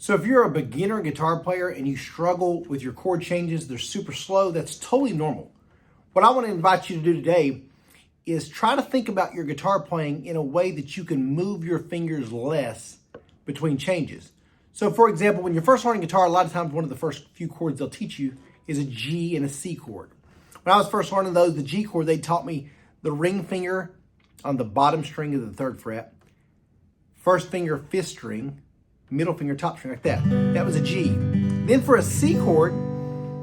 So if you're a beginner guitar player and you struggle with your chord changes, they're super slow, that's totally normal. What I want to invite you to do today is try to think about your guitar playing in a way that you can move your fingers less between changes. So for example, when you're first learning guitar, a lot of times one of the first few chords they'll teach you is a G and a C chord. When I was first learning those, the G chord, they taught me the ring finger on the bottom string of the 3rd fret, first finger 5th string, middle finger top string, like that. That was a G. Then for a C chord,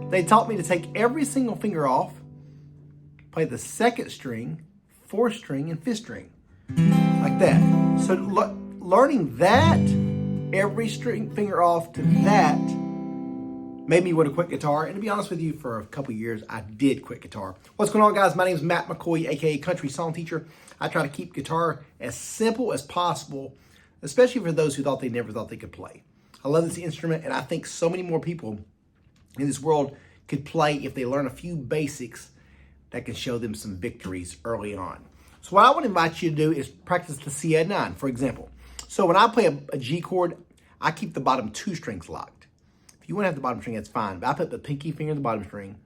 they taught me to take every single finger off, play the 2nd string, 4th string, and 5th string, like that. So learning that, every string finger off to that, made me want to quit guitar. And to be honest with you, for a couple years, I did quit guitar. What's going on, guys? My name is Matt McCoy, aka Country Song Teacher. I try to keep guitar as simple as possible, especially for those who never thought they could play. I love this instrument, and I think so many more people in this world could play if they learn a few basics that can show them some victories early on. So what I would invite you to do is practice the C add 9, for example. So when I play a G chord, I keep the bottom 2 strings locked. If you want to have the bottom string, that's fine. But I put the pinky finger on the bottom string,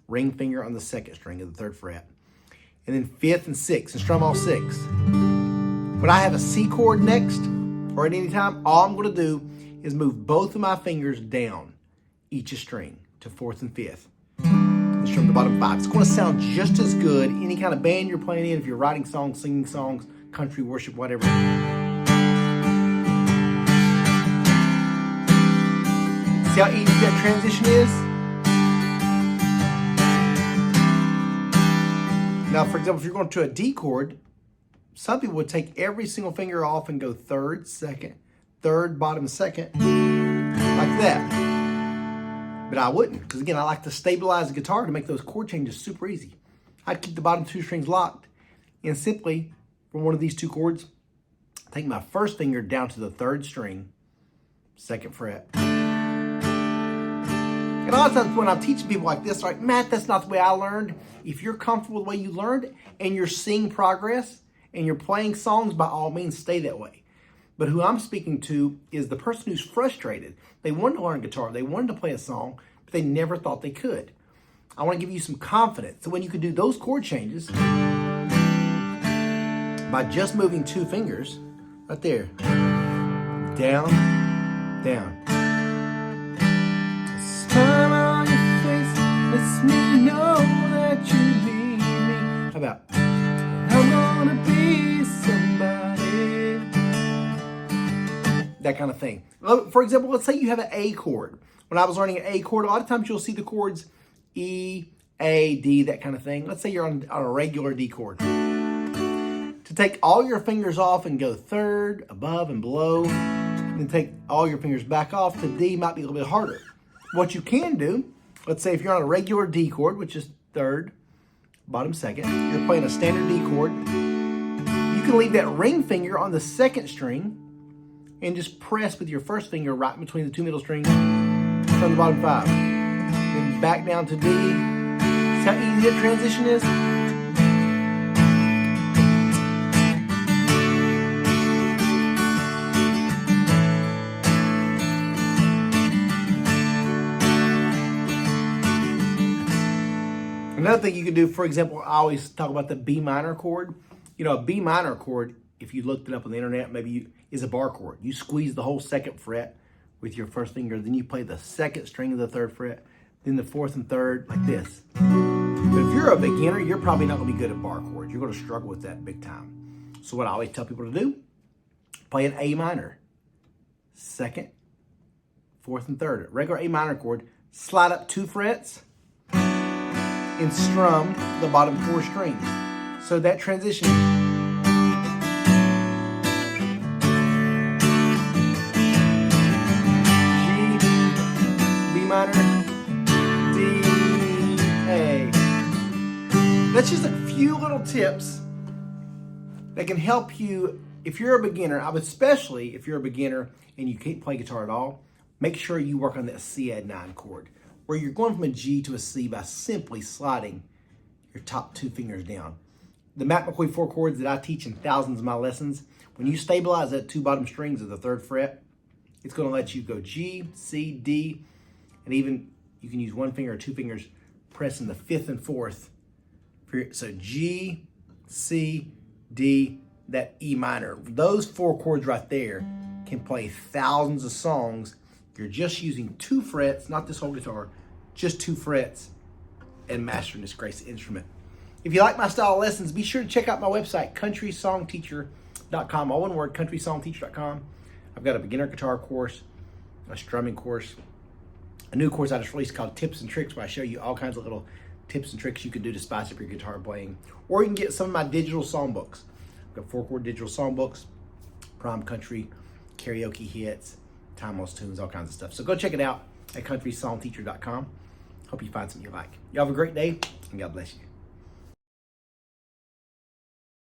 ring finger on the 2nd string of the 3rd fret, and then 5th and 6th, and strum all 6. When I have a C chord next, or at any time, all I'm going to do is move both of my fingers down each a string to 4th and 5th, and strum the bottom 5. It's going to sound just as good any kind of band you're playing in, if you're writing songs, singing songs, country, worship, whatever. See how easy that transition is? Now, for example, if you're going to a D chord, some people would take every single finger off and go 3rd, 2nd, 3rd, bottom 2nd, like that. But I wouldn't, because again, I like to stabilize the guitar to make those chord changes super easy. I'd keep the bottom 2 strings locked, and simply, for one of these 2 chords, take my first finger down to the 3rd string, 2nd fret. And a lot of times when I'm teaching people like this, like, Matt, that's not the way I learned. If you're comfortable with the way you learned and you're seeing progress and you're playing songs, by all means, stay that way. But who I'm speaking to is the person who's frustrated. They wanted to learn guitar. They wanted to play a song, but they never thought they could. I want to give you some confidence. So when you can do those chord changes by just moving 2 fingers, right there, down, down. Me know that you need me. How about I'm gonna be somebody? That kind of thing. For example, let's say you have an A chord. When I was learning an A chord, a lot of times you'll see the chords E, A, D, that kind of thing. Let's say you're on a regular D chord. To take all your fingers off and go 3rd, above and below, then take all your fingers back off to D might be a little bit harder. What you can do, let's say if you're on a regular D chord, which is 3rd, bottom 2nd, you're playing a standard D chord, you can leave that ring finger on the 2nd string and just press with your first finger right between the 2 middle strings from the bottom 5. Then back down to D. See how easy that transition is? Another thing you can do, for example, I always talk about the B minor chord. You know, a B minor chord, if you looked it up on the internet, is a bar chord. You squeeze the whole 2nd fret with your first finger, then you play the 2nd string of the 3rd fret, then the 4th and 3rd, like this. But if you're a beginner, you're probably not going to be good at bar chords. You're going to struggle with that big time. So what I always tell people to do, play an A minor, 2nd, 4th, and 3rd. Regular A minor chord, slide up 2 frets, and strum the bottom 4 strings. So that transition. G, B minor, D, A. That's just a few little tips that can help you if you're a beginner, especially if you're a beginner and you can't play guitar at all. Make sure you work on that C add 9 chord, where you're going from a G to a C by simply sliding your top 2 fingers down. The Matt McCoy 4 chords that I teach in thousands of my lessons, when you stabilize that 2 bottom strings of the 3rd fret It's going to let you go G, C, D, and even you can use one finger or two fingers pressing the fifth and fourth. So G, C, D, that E minor. Those four chords right there can play thousands of songs. You're just using 2 frets, not this whole guitar, just 2 frets, and mastering this great instrument. If you like my style of lessons, be sure to check out my website, CountrySongTeacher.com. All one word, CountrySongTeacher.com. I've got a beginner guitar course, a strumming course, a new course I just released called Tips and Tricks, where I show you all kinds of little tips and tricks you can do to spice up your guitar playing. Or you can get some of my digital songbooks. I've got 4-chord digital songbooks, prom country, karaoke hits, timeless tunes, all kinds of stuff. So go check it out at CountrySongTeacher.com. Hope you find something you like. You have a great day, and God bless you.